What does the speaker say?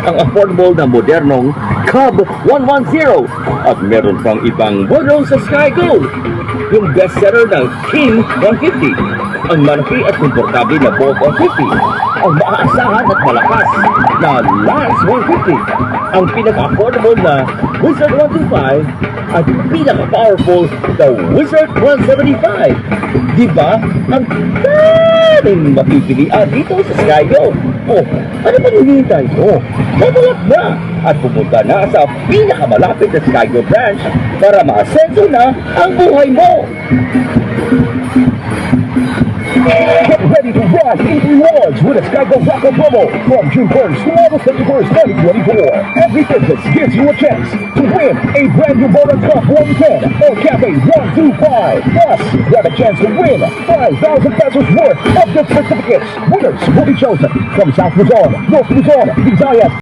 ang affordable na modernong Cub 110 at meron pang ibang model sa Sky Gold. Yung bestseller ng King 150, ang malaki at komportable na Bolt 150, ang maaasahan at malakas na Lance 150, ang pinaka-affordable na Wizard 125, at pinaka-powerful na Wizard 175. Diba? Ang daming mapipilian dito sa Sky Gold. Oh, ano ba hinihintay mo? Matulak na at pumunta na sa pinakamalapit na Sky Gold branch para maasenso na ang buhay mo. Get ready to run in rewards with a Sky Gold Taco promo from June 1st to August 31st, 2024. Every purchase gives you a chance to win a brand new Motor Cup 110 or Cafe 125. Plus, you have a chance to win 5,000 pesos worth of gift certificates. Winners will be chosen from South Luzon, North Luzon, Visayas,